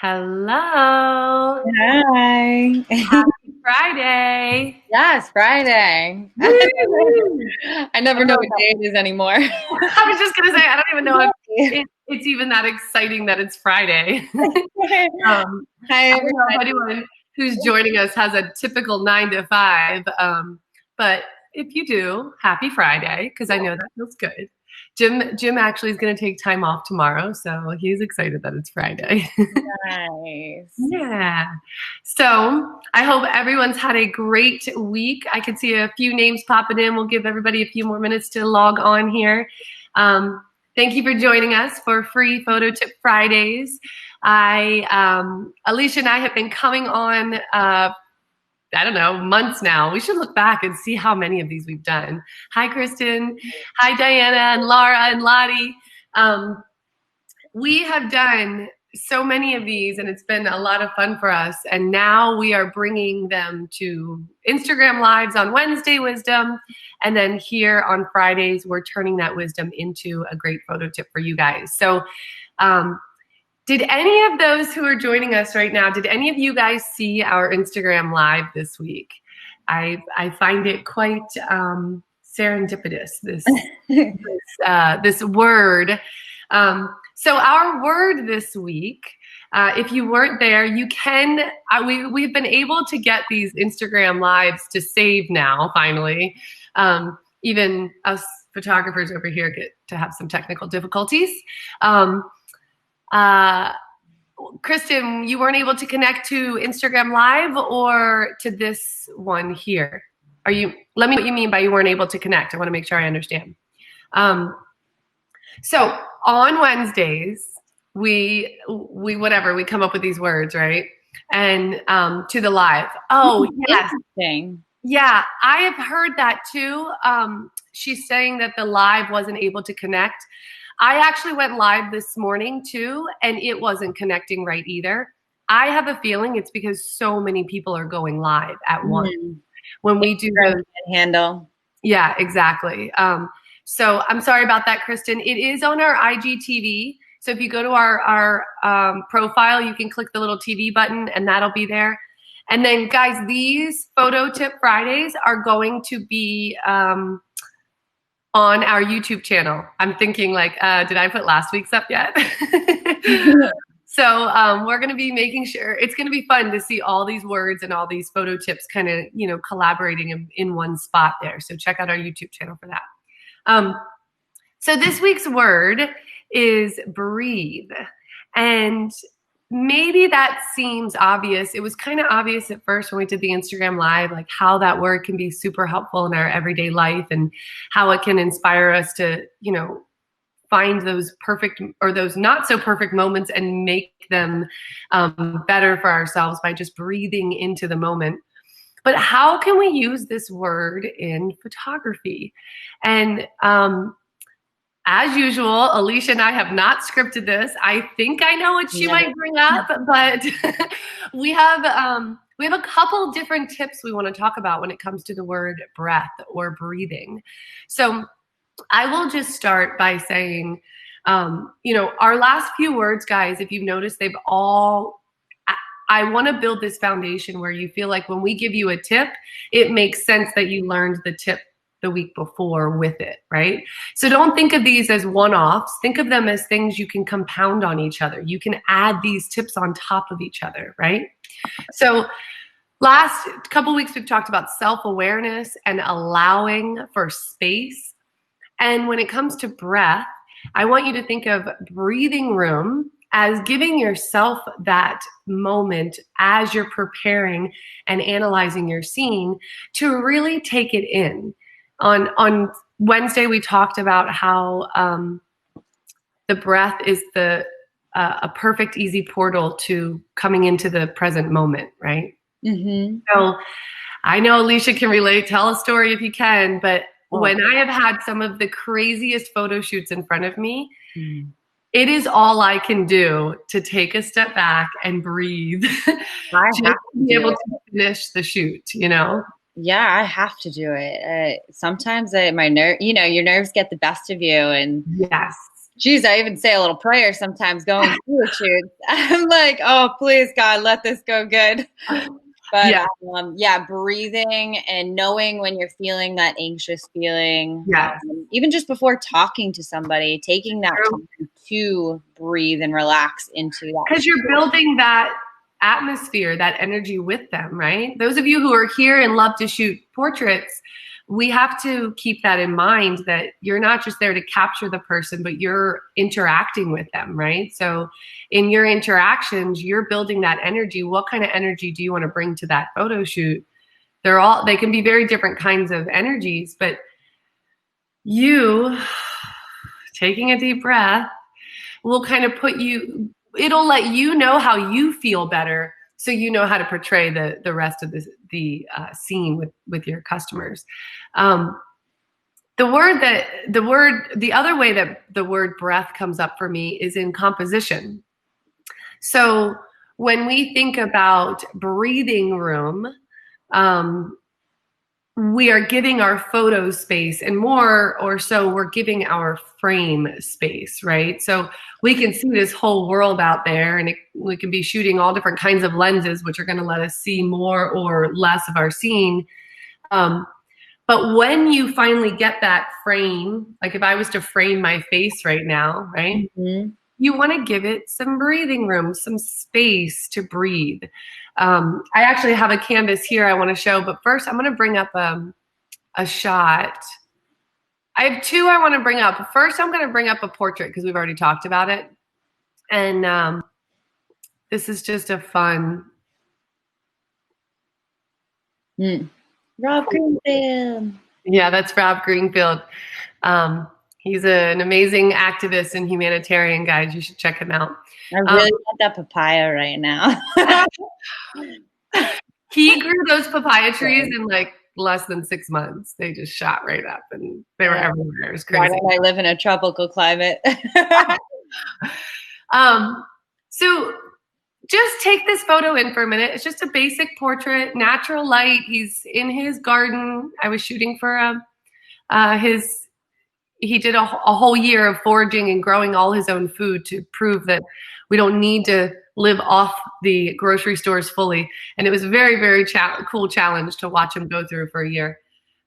Hello. Hi. Happy Friday. Yes, Friday. Woo! I never know what day it is anymore. I was just going to say, I don't even know if it's even that exciting that it's Friday. Hi, I don't know if everybody. anyone who's joining us has a typical 9 to 5, but if you do, happy Friday, because I know that feels good. Jim actually is going to take time off tomorrow, so he's excited that it's Friday. Nice. Yeah. So I hope everyone's had a great week. I can see a few names popping in. We'll give everybody a few more minutes to log on here. Thank you for joining us for free Photo Tip Fridays. Alicia and I have been coming on, I don't know, months now. We should look back and see how many of these we've done. Hi, Kristen. Hi, Diana and Laura and Lottie. We have done so many of these, and it's been a lot of fun for us. And now we are bringing them to Instagram Lives on Wednesday Wisdom. And then here on Fridays, we're turning that wisdom into a great photo tip for you guys. So did any of those who are joining us right now, did any of you guys see our Instagram Live this week? I find it quite serendipitous, this word. So our word this week, if you weren't there, you can, we've been able to get these Instagram Lives to save now, finally. Even us photographers over here get to have some technical difficulties. Kristen, you weren't able to connect to Instagram Live or to this one here? Let me know what you mean by you weren't able to connect. I want to make sure I understand. So on Wednesdays, we come up with these words, right? And to the live. Oh, yes. Interesting. Yeah, I have heard that too. She's saying that the live wasn't able to connect. I actually went live this morning too, and it wasn't connecting right either. I have a feeling it's because so many people are going live at once. When we do the handle. Yeah, exactly. So I'm sorry about that, Kristen. It is on our IGTV. So if you go to our profile, you can click the little TV button and that'll be there. And then guys, these Photo Tip Fridays are going to be on our YouTube channel. I'm thinking like, did I put last week's up yet? So we're going to be making sure, it's going to be fun to see all these words and all these photo tips kind of, collaborating in one spot there. So check out our YouTube channel for that. So this week's word is breathe. And maybe that seems obvious. It was kind of obvious at first when we did the Instagram Live, like how that word can be super helpful in our everyday life and how it can inspire us to, find those perfect or those not so perfect moments and make them better for ourselves by just breathing into the moment. But how can we use this word in photography? And as usual, Alicia and I have not scripted this. I think I know what she might bring up, but we have a couple different tips we want to talk about when it comes to the word breath or breathing. So I will just start by saying, our last few words, guys, if you've noticed, they've all, I want to build this foundation where you feel like when we give you a tip, it makes sense that you learned the tip the week before with it, right? So don't think of these as one-offs. Think of them as things you can compound on each other. You can add these tips on top of each other, right? So last couple weeks, we've talked about self-awareness and allowing for space. And when it comes to breath, I want you to think of breathing room as giving yourself that moment as you're preparing and analyzing your scene to really take it in. On Wednesday, we talked about how the breath is a perfect, easy portal to coming into the present moment, right? Mm-hmm. So I know Alicia can relate. Tell a story if you can, but when I have had some of the craziest photo shoots in front of me, it is all I can do to take a step back and breathe just to be able to finish the shoot, Yeah, I have to do it. Sometimes your nerves get the best of you, and yes, Geez, I even say a little prayer sometimes going through a shoot. I'm like, oh, please, God, let this go good. But Yeah. yeah, breathing and knowing when you're feeling that anxious feeling, Yes. even just before talking to somebody, taking that True. time to breathe and relax into that. Because you're building that atmosphere, that energy with them, right? Those of you who are here and love to shoot portraits, we have to keep that in mind, that you're not just there to capture the person, but you're interacting with them, right? So in your interactions, you're building that energy. What kind of energy do you want to bring to that photo shoot? They can be very different kinds of energies, but you taking a deep breath will kind of it'll let you know how you feel better, so you know how to portray the rest of the scene with your customers. The other way that the word breath comes up for me is in composition. So when we think about breathing room, we are giving our photo space, and more or so we're giving our frame space, right? So we can see this whole world out there, and we can be shooting all different kinds of lenses, which are going to let us see more or less of our scene. But when you finally get that frame, like if I was to frame my face right now, right? Mm-hmm. You want to give it some breathing room, some space to breathe. I actually have a canvas here I want to show, but first I'm going to bring up a shot. I have two I want to bring up. First, I'm going to bring up a portrait because we've already talked about it. And this is just a fun. Rob Greenfield. Yeah, that's Rob Greenfield. He's an amazing activist and humanitarian, guys. You should check him out. I really want that papaya right now. He grew those papaya trees in like less than 6 months. They just shot right up and they were everywhere. It was crazy. Why don't I live in a tropical climate? So just take this photo in for a minute. It's just a basic portrait, natural light. He's in his garden. I was shooting for he did a whole year of foraging and growing all his own food to prove that we don't need to live off the grocery stores fully. And it was a very, very cool challenge to watch him go through for a year.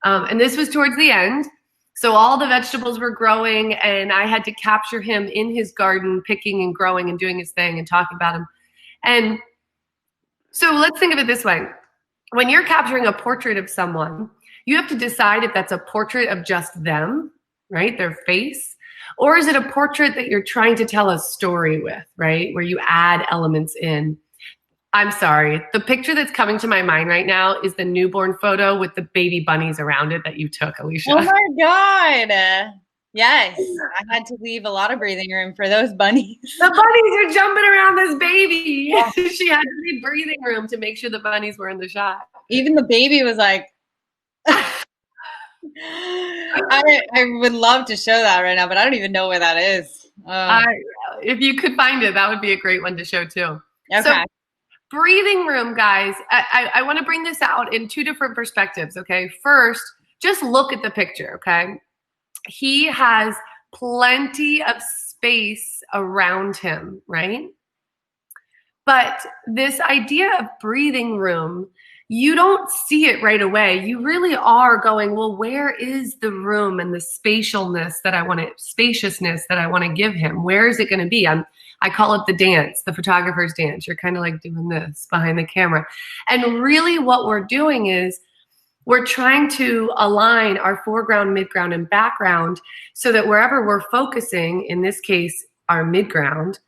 And this was towards the end. So all the vegetables were growing, and I had to capture him in his garden, picking and growing and doing his thing and talking about him. And so let's think of it this way. When you're capturing a portrait of someone, you have to decide if that's a portrait of just them, right? Their face, or is it a portrait that you're trying to tell a story with, right? Where you add elements in. I'm sorry. The picture that's coming to my mind right now is the newborn photo with the baby bunnies around it that you took, Alicia. Oh my God. Yes. I had to leave a lot of breathing room for those bunnies. The bunnies are jumping around this baby. Yeah. She had to leave breathing room to make sure the bunnies were in the shot. Even the baby was like, I would love to show that right now, but I don't even know where that is. If you could find it, that would be a great one to show too. Okay. So, breathing room, guys. I want to bring this out in two different perspectives, okay? First, just look at the picture, okay? He has plenty of space around him, right? But this idea of breathing room, you don't see it right away. You really are going, well, where is the room and the spaciousness that I want to give him? Where is it going to be? I call it the dance, the photographer's dance. You're kind of like doing this behind the camera. And really what we're doing is we're trying to align our foreground, midground, and background so that wherever we're focusing, in this case, our midground,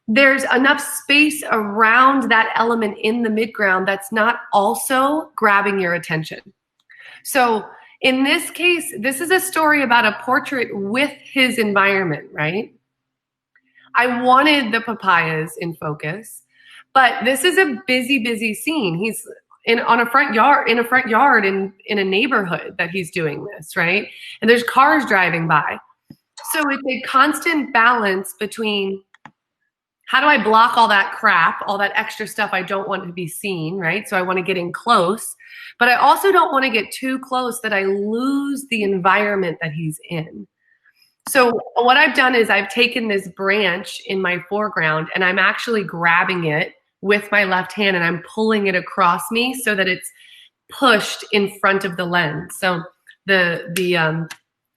there's enough space around that element in the midground that's not also grabbing your attention. So in this case, this is a story about a portrait with his environment, right? I wanted the papayas in focus, but this is a busy, busy scene. He's in a front yard in a neighborhood that he's doing this, right? And there's cars driving by. So it's a constant balance between how do I block all that crap, all that extra stuff I don't want to be seen, right? So I want to get in close, but I also don't want to get too close that I lose the environment that he's in. So what I've done is I've taken this branch in my foreground and I'm actually grabbing it with my left hand and I'm pulling it across me so that it's pushed in front of the lens. So the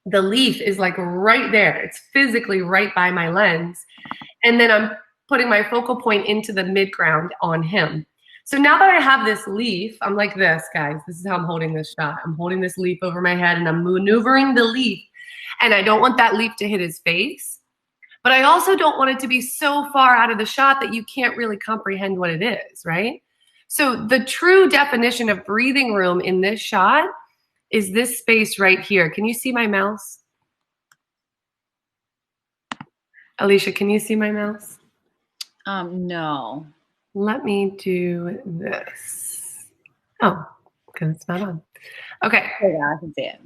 leaf is like right there. It's physically right by my lens. And then I'm putting my focal point into the midground on him. So now that I have this leaf, I'm like this, guys. This is how I'm holding this shot. I'm holding this leaf over my head and I'm maneuvering the leaf. And I don't want that leaf to hit his face. But I also don't want it to be so far out of the shot that you can't really comprehend what it is, right? So the true definition of breathing room in this shot is this space right here. Can you see my mouse? Alicia, can you see my mouse? No. Let me do this. Oh, because it's not on. Okay. Oh, yeah, I can see it.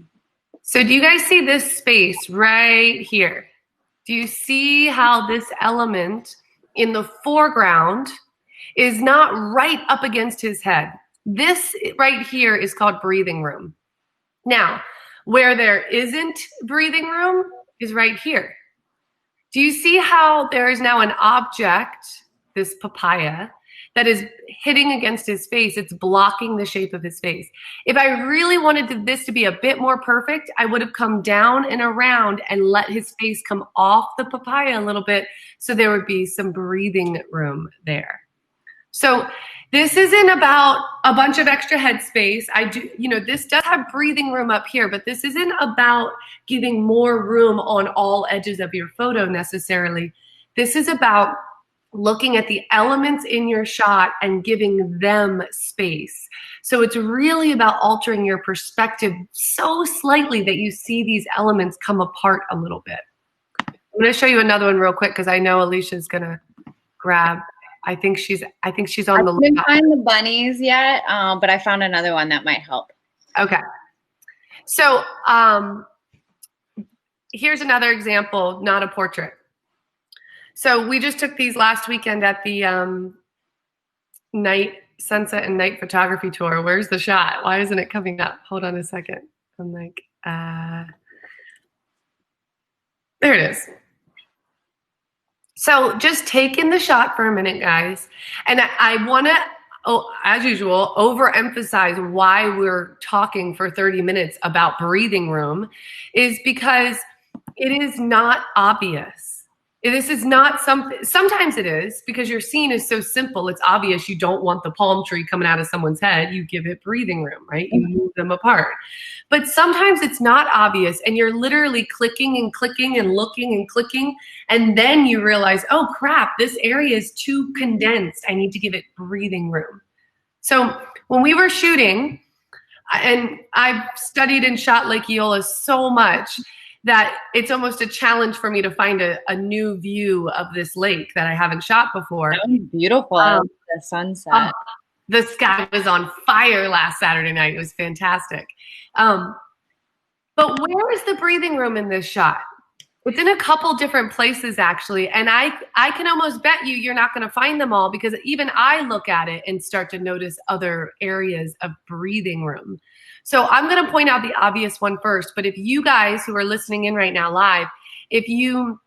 So do you guys see this space right here? Do you see how this element in the foreground is not right up against his head? This right here is called breathing room. Now, where there isn't breathing room is right here. Do you see how there is now an object, this papaya, that is hitting against his face? It's blocking the shape of his face. If I really wanted this to be a bit more perfect, I would have come down and around and let his face come off the papaya a little bit so there would be some breathing room there. So this isn't about a bunch of extra headspace. This does have breathing room up here, but this isn't about giving more room on all edges of your photo necessarily. This is about looking at the elements in your shot and giving them space. So it's really about altering your perspective so slightly that you see these elements come apart a little bit. I'm going to show you another one real quick because I know Alicia's going to grab. I think she's on the lookout. I didn't find the bunnies yet, but I found another one that might help. Okay. So here's another example, not a portrait. So we just took these last weekend at the sunset and night photography tour. Where's the shot? Why isn't it coming up? Hold on a second. I'm like, there it is. So just take in the shot for a minute, guys. And I want to, as usual, overemphasize why we're talking for 30 minutes about breathing room is because it is not obvious. This is not something, sometimes it is because your scene is so simple. It's obvious you don't want the palm tree coming out of someone's head. You give it breathing room, right? You move them apart. But sometimes it's not obvious and you're literally clicking and clicking and looking and clicking. And then you realize, oh crap, this area is too condensed. I need to give it breathing room. So when we were shooting, and I've studied and shot Lake Eola so much that it's almost a challenge for me to find a new view of this lake that I haven't shot before. That was beautiful, the sunset. The sky was on fire last Saturday night. It was fantastic. But where is the breathing room in this shot? It's in a couple different places, actually. And I can almost bet you're not going to find them all because even I look at it and start to notice other areas of breathing room. So I'm going to point out the obvious one first. But if you guys who are listening in right now live, if you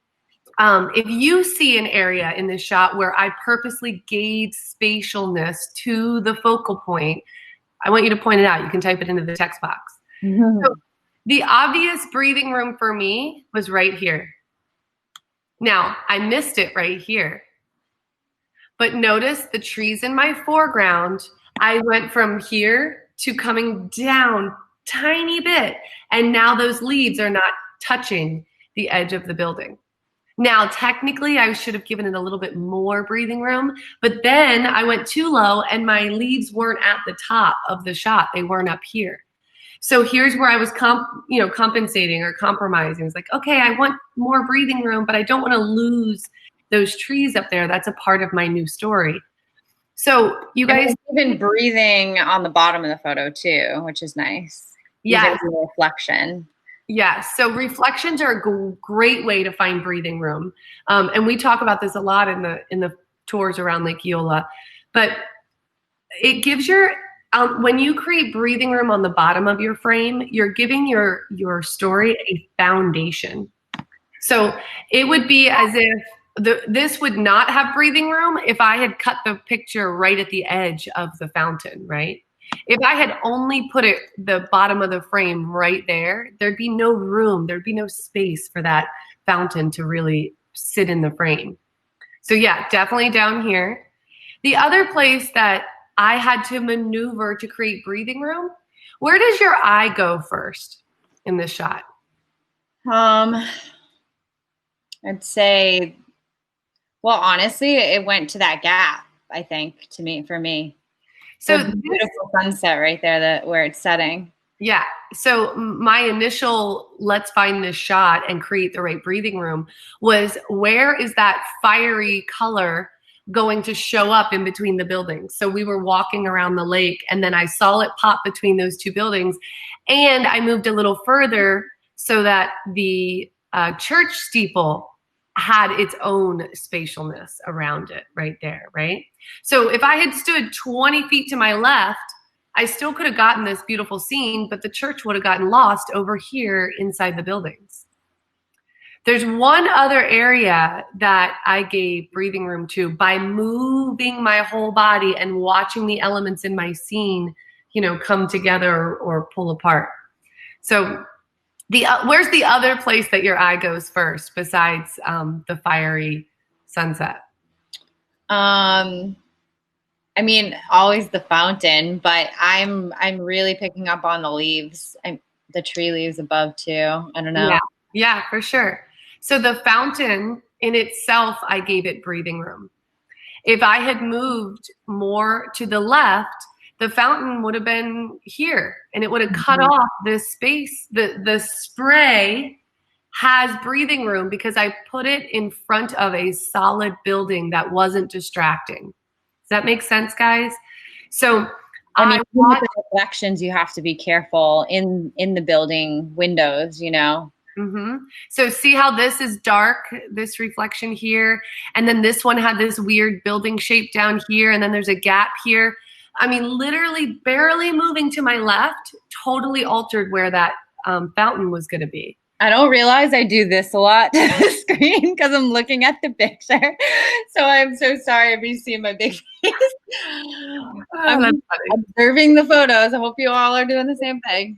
see an area in this shot where I purposely gave spatialness to the focal point, I want you to point it out. You can type it into the text box. Mm-hmm. So the obvious breathing room for me was right here. Now, I missed it right here. But notice the trees in my foreground, I went from here to coming down tiny bit. And now those leaves are not touching the edge of the building. Now, technically, I should have given it a little bit more breathing room, but then I went too low and my leaves weren't at the top of the shot. They weren't up here. So here's where I was compensating or compromising. It's like, okay, I want more breathing room, but I don't want to lose those trees up there. That's a part of my new story. So you guys even breathing on the bottom of the photo too, which is nice. Yeah, reflection. Yes. So reflections are a great way to find breathing room. And we talk about this a lot in the tours around Lake Eola. But it gives when you create breathing room on the bottom of your frame, you're giving your story a foundation. So it would be as if this would not have breathing room if I had cut the picture right at the edge of the fountain, right? If I had only put it the bottom of the frame right there, there'd be no room, there'd be no space for that fountain to really sit in the frame. So yeah, definitely down here. The other place that I had to maneuver to create breathing room, where does your eye go first in this shot? I'd say, well, honestly, it went to that gap, I think, for me. So the beautiful sunset right there, where it's setting. Yeah. So my initial let's find this shot and create the right breathing room was, where is that fiery color going to show up in between the buildings? So we were walking around the lake and then I saw it pop between those two buildings, and I moved a little further so that the church steeple had its own spatialness around it right there, right? So if I had stood 20 feet to my left, I still could have gotten this beautiful scene, but the church would have gotten lost over here inside the buildings. There's one other area that I gave breathing room to by moving my whole body and watching the elements in my scene, come together or pull apart. So where's the other place that your eye goes first besides the fiery sunset? I mean, always the fountain, but I'm really picking up on the leaves. The tree leaves above too. I don't know. Yeah, for sure. So the fountain in itself, I gave it breathing room. If I had moved more to the left, the fountain would have been here and it would have cut off this space. The spray has breathing room because I put it in front of a solid building that wasn't distracting. Does that make sense, guys? So I mean, with the reflections, you have to be careful in the building windows, Mm-hmm. So see how this is dark, this reflection here, and then this one had this weird building shape down here, and then there's a gap here. I mean, literally barely moving to my left totally altered where that fountain was going to be. I don't realize I do this a lot to the screen because I'm looking at the picture. So I'm so sorry if you see my big face. I'm observing the photos. I hope you all are doing the same thing.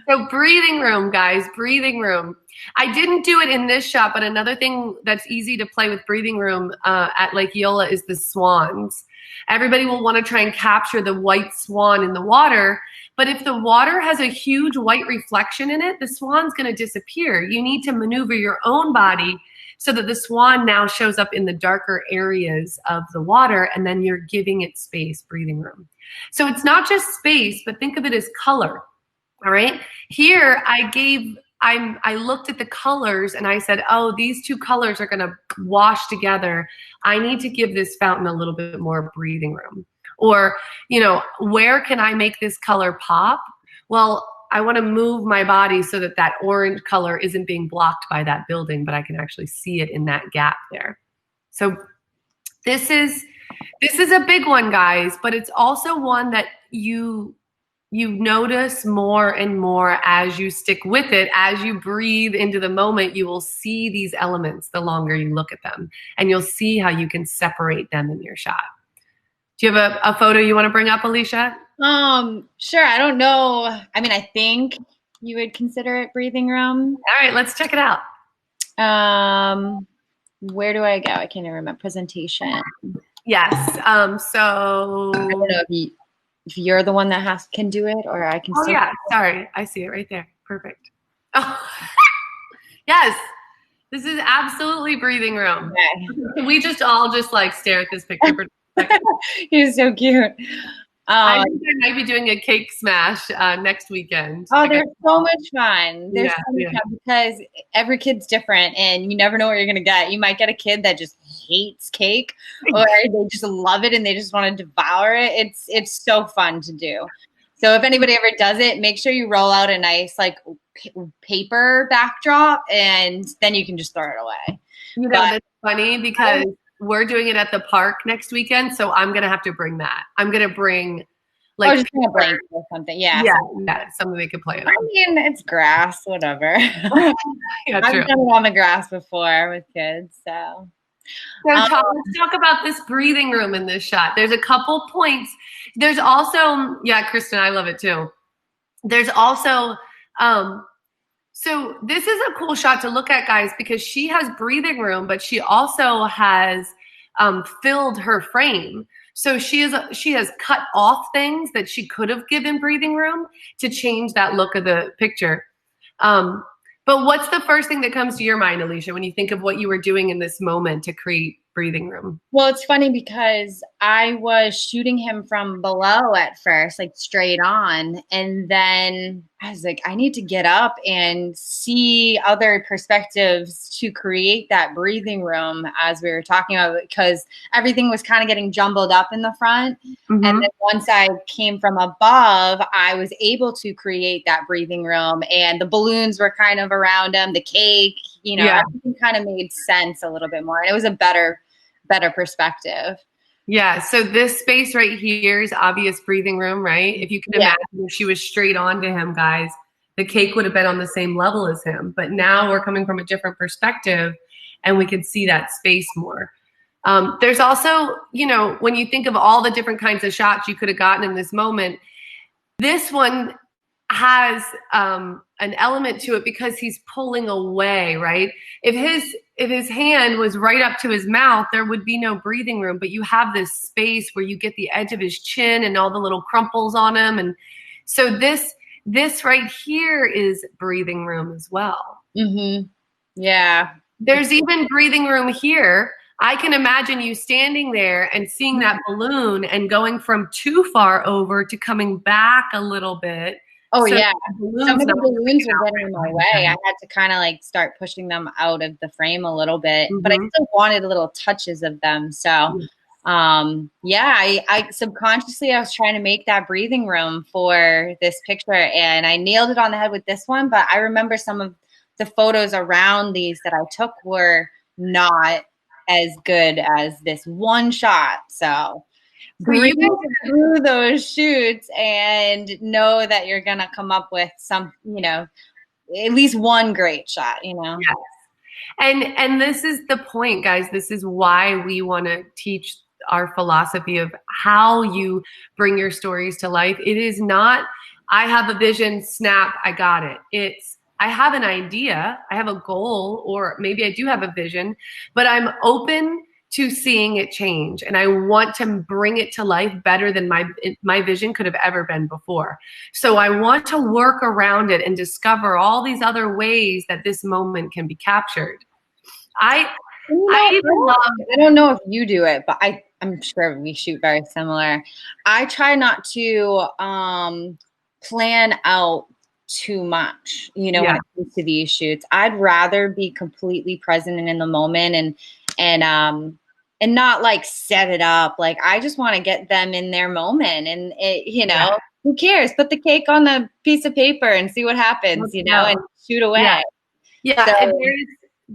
So breathing room, guys, breathing room. I didn't do it in this shot, but another thing that's easy to play with breathing room at Lake Eola is the swans. Everybody will want to try and capture the white swan in the water, but if the water has a huge white reflection in it, the swan's going to disappear. You need to maneuver your own body so that the swan now shows up in the darker areas of the water, and then you're giving it space, breathing room. So it's not just space, but think of it as color. All right. Here I looked at the colors and I said, oh, these two colors are going to wash together. I need to give this fountain a little bit more breathing room. Or, where can I make this color pop? Well, I want to move my body so that that orange color isn't being blocked by that building, but I can actually see it in that gap there. So this is a big one, guys, but it's also one that you notice more and more as you stick with it. As you breathe into the moment, you will see these elements the longer you look at them, and you'll see how you can separate them in your shot. Do you have a photo you want to bring up, Alicia? Sure. I don't know. I mean, I think you would consider it breathing room. All right, let's check it out. Where do I go? I can't even remember. Presentation. Yes. So I don't know if you're the one that can do it, or I can. Oh yeah, sorry, I see it right there. Perfect. Oh, yes, this is absolutely breathing room. Okay. We just all like stare at this picture for a second. He's so cute. I think I might be doing a cake smash next weekend. Oh, there's so much fun. There's so much fun because every kid's different, and you never know what you're gonna get. You might get a kid that just hates cake, or they just love it and they just want to devour it. It's so fun to do. So if anybody ever does it, make sure you roll out a nice paper backdrop, and then you can just throw it away. That's funny because we're doing it at the park next weekend, so I'm gonna have to bring that. I'm gonna bring like just a blanket or something. Yeah. Something they could play it on. I mean, it's grass, whatever. Yeah, I've true. done it on the grass before with kids, so. So let's talk about this breathing room in this shot. There's a couple points. There's also, Kristen, I love it too. There's also, so this is a cool shot to look at, guys, because she has breathing room, but she also has filled her frame. So she has cut off things that she could have given breathing room to change that look of the picture. But what's the first thing that comes to your mind, Alicia, when you think of what you were doing in this moment to create breathing room? Well, it's funny because I was shooting him from below at first, like straight on. And then I was like, I need to get up and see other perspectives to create that breathing room, as we were talking about, because everything was kind of getting jumbled up in the front. Mm-hmm. And then once I came from above, I was able to create that breathing room, and the balloons were kind of around him, the cake, everything kind of made sense a little bit more. And it was a better perspective. Yeah. So this space right here is obvious breathing room, right? If you can imagine if she was straight on to him, guys, the cake would have been on the same level as him. But now we're coming from a different perspective and we can see that space more. There's also, when you think of all the different kinds of shots you could have gotten in this moment, this one has an element to it because he's pulling away, right? If his hand was right up to his mouth, there would be no breathing room, but you have this space where you get the edge of his chin and all the little crumples on him. And so this right here is breathing room as well. Mm-hmm. Yeah. There's even breathing room here. I can imagine you standing there and seeing that balloon and going from too far over to coming back a little bit. Oh, so yeah. Some of the balloons were getting in my way. I had to kind of like start pushing them out of the frame a little bit, but I still wanted little touches of them. So, I subconsciously, I was trying to make that breathing room for this picture, and I nailed it on the head with this one. But I remember some of the photos around these that I took were not as good as this one shot. So breathe through those shoots and know that you're going to come up with some, at least one great shot, Yes. And this is the point, guys. This is why we want to teach our philosophy of how you bring your stories to life. It is not, I have a vision, snap, I got it. It's, I have an idea, I have a goal, or maybe I do have a vision, but I'm open to seeing it change. And I want to bring it to life better than my vision could have ever been before. So I want to work around it and discover all these other ways that this moment can be captured. I don't know if you do it, but I'm sure we shoot very similar. I try not to plan out too much, when it comes to these shoots. I'd rather be completely present and in the moment and not like set it up. Like, I just want to get them in their moment, and it, who cares? Put the cake on a piece of paper and see what happens, and shoot away. Yeah. So, and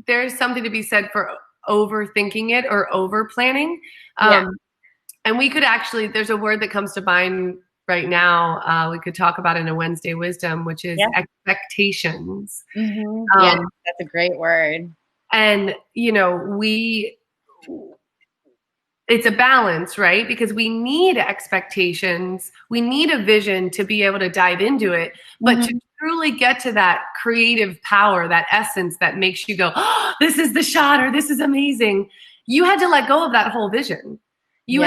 there's something to be said for overthinking it or over planning. And we could actually, there's a word that comes to mind right now. We could talk about in a Wednesday Wisdom, which is expectations. Mm-hmm. That's a great word. And, it's a balance, right? Because we need expectations. We need a vision to be able to dive into it. But to truly get to that creative power, that essence that makes you go, oh, this is the shot, or this is amazing, you had to let go of that whole vision. You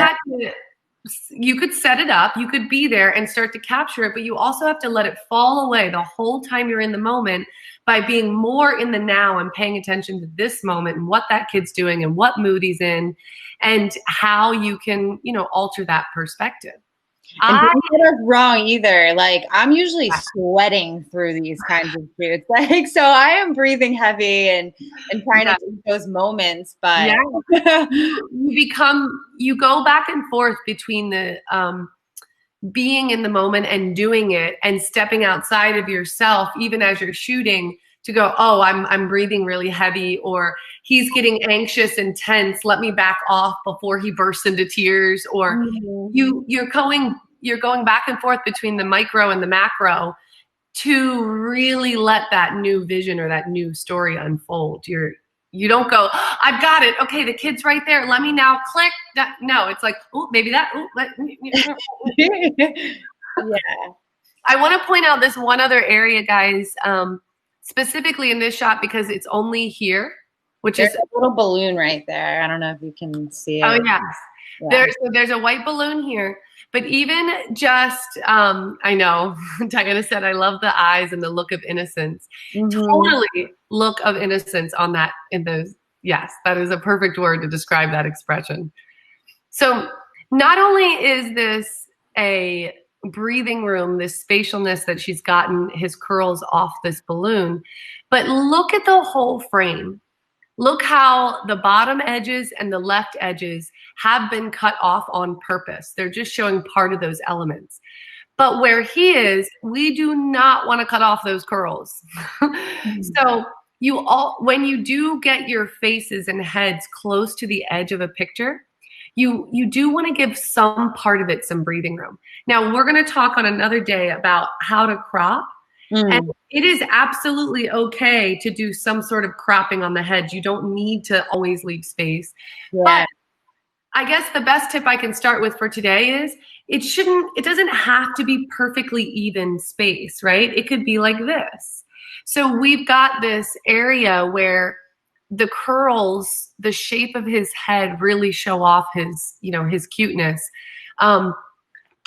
could set it up, you could be there and start to capture it, but you also have to let it fall away the whole time you're in the moment by being more in the now and paying attention to this moment and what that kid's doing and what mood he's in and how you can, alter that perspective. And don't get us wrong either. Like, I'm usually sweating through these kinds of shoots. Like, so I am breathing heavy and trying to take those moments. But you go back and forth between the being in the moment and doing it and stepping outside of yourself, even as you're shooting, to go, oh, I'm breathing really heavy, or he's getting anxious and tense. Let me back off before he bursts into tears. Or you're going you're going back and forth between the micro and the macro to really let that new vision or that new story unfold. You don't go, oh, I've got it. Okay, the kid's right there. Let me now click that. No, it's like, oh, maybe that. Yeah. I want to point out this one other area, guys, specifically in this shot because it's only here, which There's is a little balloon right there. I don't know if you can see it. Oh, yes. Yeah. There's a white balloon here. But even just, I know, Diana said, I love the eyes and the look of innocence. Totally look of innocence on that in those. Yes, that is a perfect word to describe that expression. So not only is this a breathing room, this spatialness that she's gotten his curls off this balloon, but look at the whole frame. Look how the bottom edges and the left edges have been cut off on purpose. They're just showing part of those elements. But where he is, we do not want to cut off those curls. So when you do get your faces and heads close to the edge of a picture, you do want to give some part of it some breathing room. Now, we're going to talk on another day about how to crop. And it is absolutely okay to do some sort of cropping on the head. You don't need to always leave space. Yeah. But I guess the best tip I can start with for today is it doesn't have to be perfectly even space, right? It could be like this. So we've got this area where the curls, the shape of his head really show off his cuteness.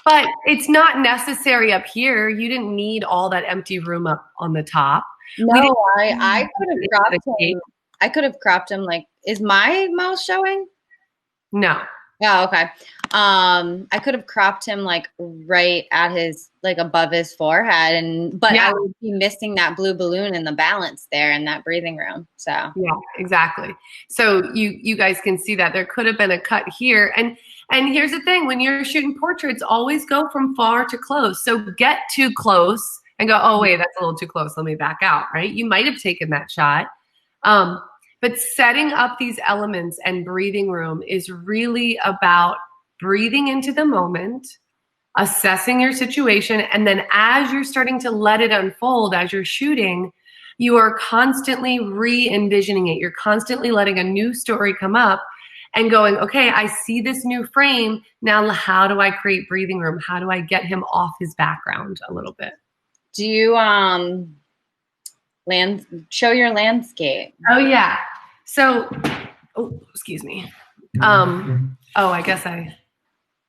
But it's not necessary up here. You didn't need all that empty room up on the top. No, I could have cropped him. I could have cropped him like, is my mouth showing? No. Oh, okay. I could have cropped him like right at his, like above his forehead, but I would be missing that blue balloon and the balance there in that breathing room. So yeah, exactly. So you guys can see that there could have been a cut here. And here's the thing, when you're shooting portraits, always go from far to close. So get too close and go, oh, wait, that's a little too close. Let me back out, right? You might have taken that shot. But setting up these elements and breathing room is really about breathing into the moment, assessing your situation, and then as you're starting to let it unfold, as you're shooting, you are constantly re-envisioning it. You're constantly letting a new story come up and going, okay, I see this new frame. Now, how do I create breathing room? How do I get him off his background a little bit? Do you show your landscape? Oh, yeah. So, excuse me. I guess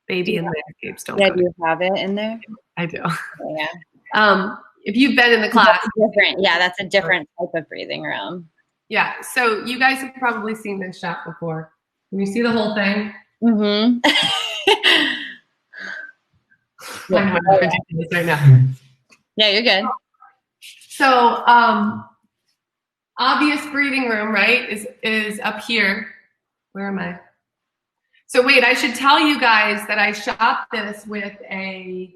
baby and landscapes don't. Yeah, do you have it in there? I do. Oh, yeah. If you've been in the class. That's different. Yeah, that's a different type of breathing room. Yeah. So you guys have probably seen this shot before. Can you see the whole thing? Mm-hmm. I'm ridiculous right now. Yeah, you're good. So, obvious breathing room, right, is up here. Where am I? So wait, I should tell you guys that I shot this with a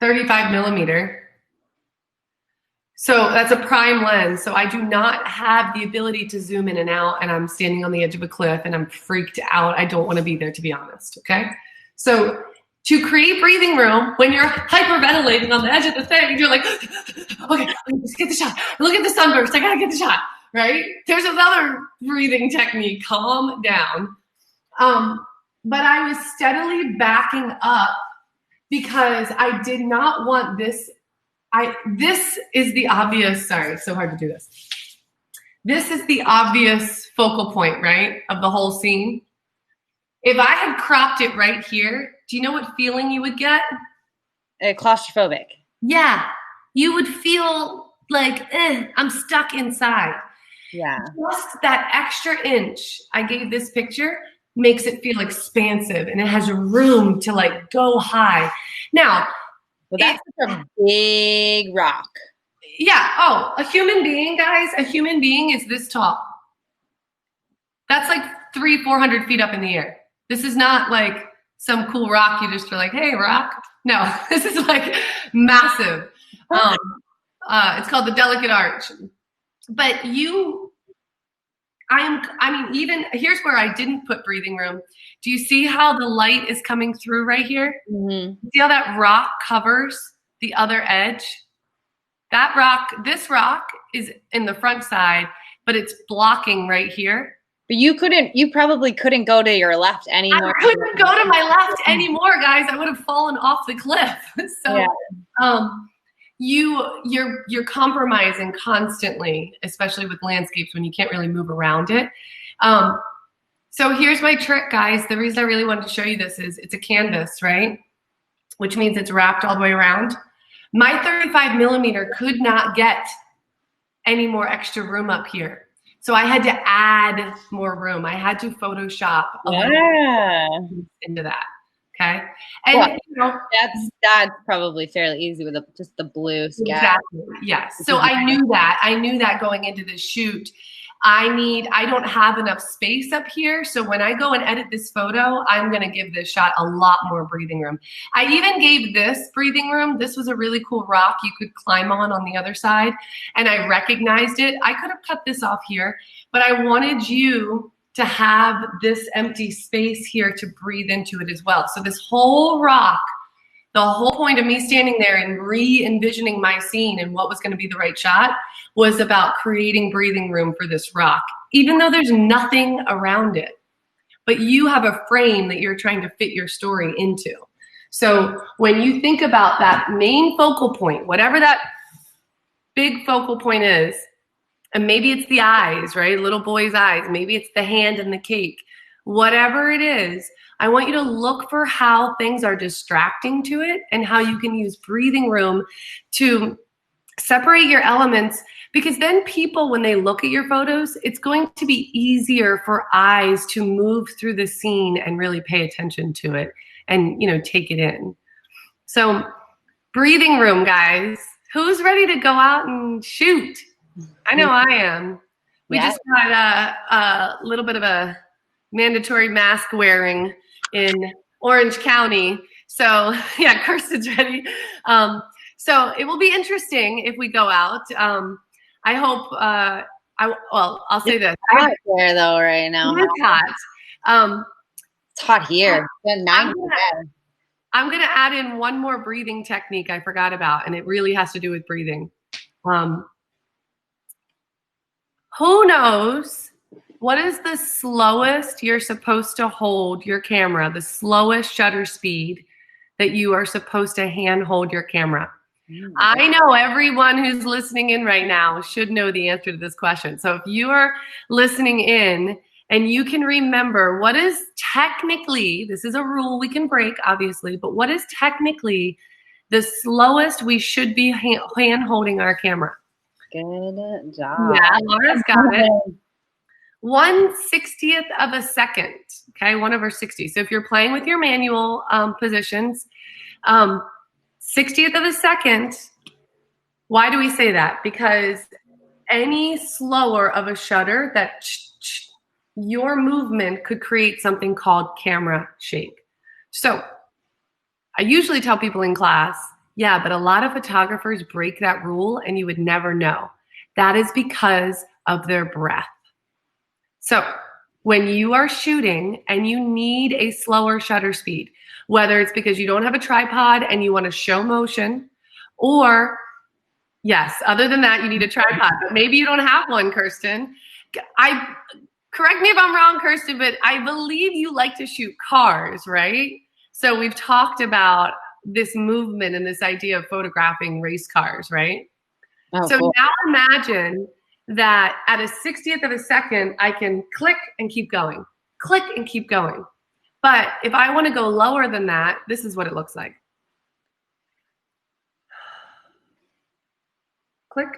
35 millimeter. So that's a prime lens. So I do not have the ability to zoom in and out, and I'm standing on the edge of a cliff and I'm freaked out. I don't want to be there, to be honest, okay? So to create breathing room, when you're hyperventilating on the edge of the thing, you're like, okay, let's get the shot. Look at the sunburst. I gotta get the shot, right? There's another breathing technique, calm down. But I was steadily backing up because I did not want this. This is the obvious, sorry, it's so hard to do this. This is the obvious focal point, right, of the whole scene. If I had cropped it right here, do you know what feeling you would get? Claustrophobic. Yeah, you would feel like, I'm stuck inside. Yeah. Just that extra inch I gave this picture makes it feel expansive and it has room to like go high. Now, well, that's such a big rock. Yeah. Oh, a human being, guys, a human being is this tall. That's like 300-400 feet up in the air. This is not like some cool rock you just are like, hey, rock. No, this is like massive. It's called the delicate arch. But I mean, even here's where I didn't put breathing room. Do you see how the light is coming through right here? Mm-hmm. See how that rock covers the other edge? That rock, this rock is in the front side, but it's blocking right here. But you probably couldn't go to your left anymore. I couldn't go to my left anymore, guys. I would have fallen off the cliff. So, yeah. You're compromising constantly, especially with landscapes when you can't really move around it. So here's my trick, guys. The reason I really wanted to show you this is it's a canvas, right? Which means it's wrapped all the way around. My 35 millimeter could not get any more extra room up here. So I had to add more room. I had to Photoshop a little into that. Okay. And well, you know, that's probably fairly easy with just the blue sky. Exactly. Yes. So I knew that. I knew that going into the shoot. I don't have enough space up here. So when I go and edit this photo, I'm going to give this shot a lot more breathing room. I even gave this breathing room. This was a really cool rock you could climb on the other side. And I recognized it. I could have cut this off here, but I wanted you to have this empty space here to breathe into it as well. So this whole rock, the whole point of me standing there and re-envisioning my scene and what was going to be the right shot was about creating breathing room for this rock, even though there's nothing around it. But you have a frame that you're trying to fit your story into. So when you think about that main focal point, whatever that big focal point is, and maybe it's the eyes, right? Little boy's eyes. Maybe it's the hand and the cake. Whatever it is, I want you to look for how things are distracting to it and how you can use breathing room to separate your elements, because then people, when they look at your photos, it's going to be easier for eyes to move through the scene and really pay attention to it and, you know, take it in. So breathing room, guys. Who's ready to go out and shoot? I know I am. We just got a little bit of a mandatory mask wearing in Orange County. So yeah, Kirsten's ready. So it will be interesting if we go out. I hope, I'll say this. It's hot there though right now. It's hot. It's hot here. I'm gonna add in one more breathing technique I forgot about, and it really has to do with breathing. Who knows what is the slowest you're supposed to hold your camera, the slowest shutter speed that you are supposed to hand hold your camera? I know everyone who's listening in right now should know the answer to this question. So if you are listening in and you can remember what is technically, this is a rule we can break, obviously, but what is technically the slowest we should be hand holding our camera? Good job. Yeah, Laura's got it. 1/60th of a second. Okay, 1/60. So if you're playing with your manual positions, 60th of a second. Why do we say that? Because any slower of a shutter, that your movement could create something called camera shake. So I usually tell people in class, yeah, but a lot of photographers break that rule and you would never know. That is because of their breath. So when you are shooting and you need a slower shutter speed, whether it's because you don't have a tripod and you want to show motion, or yes, other than that, you need a tripod, but maybe you don't have one, Kirsten. Correct me if I'm wrong, Kirsten, but I believe you like to shoot cars, right? So we've talked about this movement and this idea of photographing race cars, right? Oh, so cool. Now imagine that at a 60th of a second, I can click and keep going, click and keep going. But if I want to go lower than that, this is what it looks like. Click.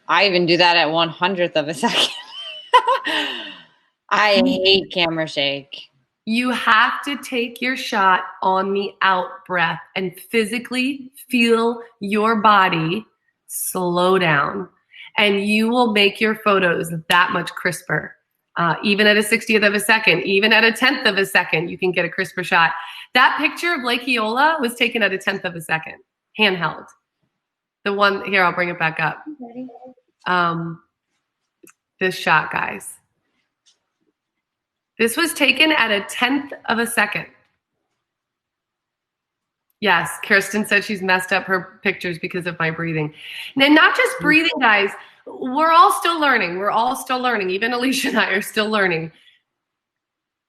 I even do that at 1/100th of a second. I hate camera shake. You have to take your shot on the out breath and physically feel your body slow down, and you will make your photos that much crisper. Even at a 60th of a second, even at a 10th of a second, you can get a crisper shot. That picture of Lake Eola was taken at a 10th of a second, handheld. The one here, I'll bring it back up. This shot, guys. This was taken at 1/10 of a second. Yes, Kirsten said she's messed up her pictures because of my breathing. And not just breathing, guys. We're all still learning. We're all still learning. Even Alicia and I are still learning.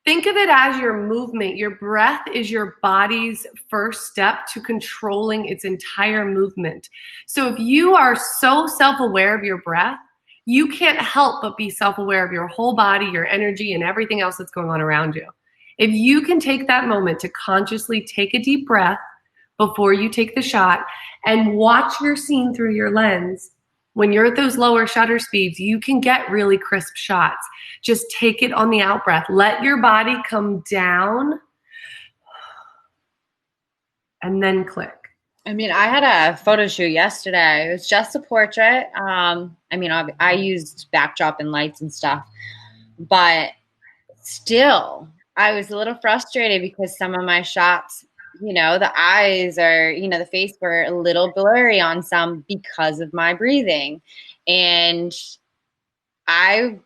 Think of it as your movement. Your breath is your body's first step to controlling its entire movement. So if you are so self-aware of your breath, you can't help but be self-aware of your whole body, your energy, and everything else that's going on around you. If you can take that moment to consciously take a deep breath before you take the shot and watch your scene through your lens, when you're at those lower shutter speeds, you can get really crisp shots. Just take it on the out breath. Let your body come down and then click. I mean, I had a photo shoot yesterday. It was just a portrait. I mean, I used backdrop and lights and stuff, but still, I was a little frustrated because some of my shots, you know, the eyes or, you know, the face were a little blurry on some because of my breathing. And I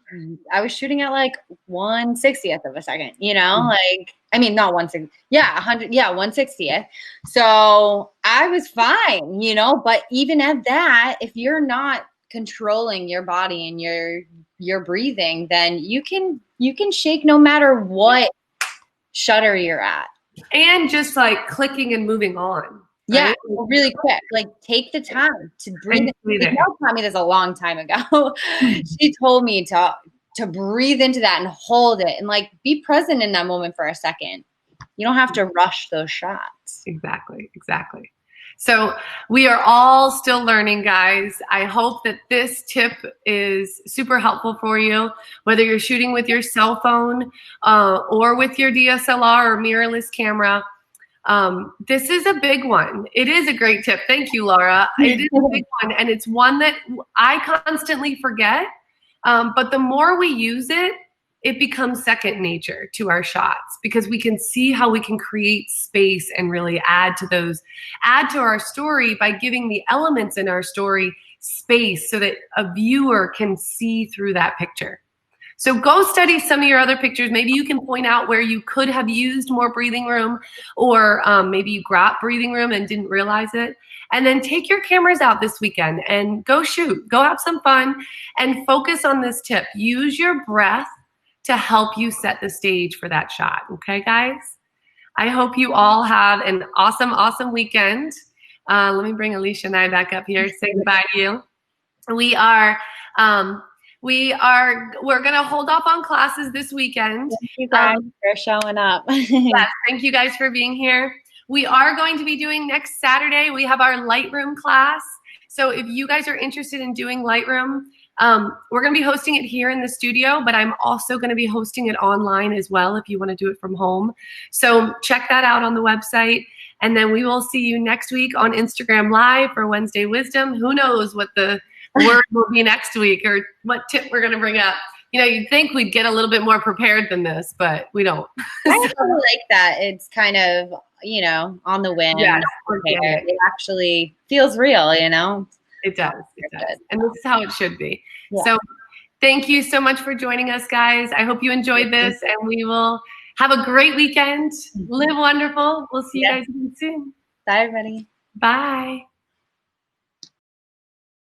was shooting at like 1/60th of a second, you know, like, I mean, not 1/60, yeah, 100, yeah, 1/60th. So I was fine, you know, but even at that, if you're not controlling your body and your breathing, then you can shake no matter what shutter you're at. And just like clicking and moving on. Right? Yeah, really quick. Like, take the time to breathe. Mel taught me this a long time ago. She told me to breathe into that and hold it and like be present in that moment for a second. You don't have to rush those shots. Exactly. So we are all still learning, guys. I hope that this tip is super helpful for you, whether you're shooting with your cell phone or with your DSLR or mirrorless camera. This is a big one. It is a great tip. Thank you, Laura. It is a big one, and it's one that I constantly forget. But the more we use it, it becomes second nature to our shots because we can see how we can create space and really add to our story by giving the elements in our story space so that a viewer can see through that picture. So go study some of your other pictures. Maybe you can point out where you could have used more breathing room, or maybe you got breathing room and didn't realize it. And then take your cameras out this weekend and go shoot. Go have some fun and focus on this tip. Use your breath to help you set the stage for that shot. Okay, guys? I hope you all have an awesome, awesome weekend. Let me bring Alicia and I back up here. Say goodbye to you. We're gonna hold off on classes this weekend. Thank you guys for showing up. Yes, thank you guys for being here. We are going to be doing next Saturday. We have our Lightroom class. So if you guys are interested in doing Lightroom, we're going to be hosting it here in the studio, but I'm also going to be hosting it online as well if you want to do it from home. So check that out on the website. And then we will see you next week on Instagram Live for Wednesday Wisdom. Who knows what the word will be next week or what tip we're going to bring up. You know, you'd think we'd get a little bit more prepared than this, but we don't. I really like that. It's kind of, you know, on the whim. Yeah, it actually feels real, you know? It does. It does. And this is how it should be. Yeah. So thank you so much for joining us, guys. I hope you enjoyed this, and we will have a great weekend. Live wonderful. We'll see you guys again soon. Bye, everybody. Bye.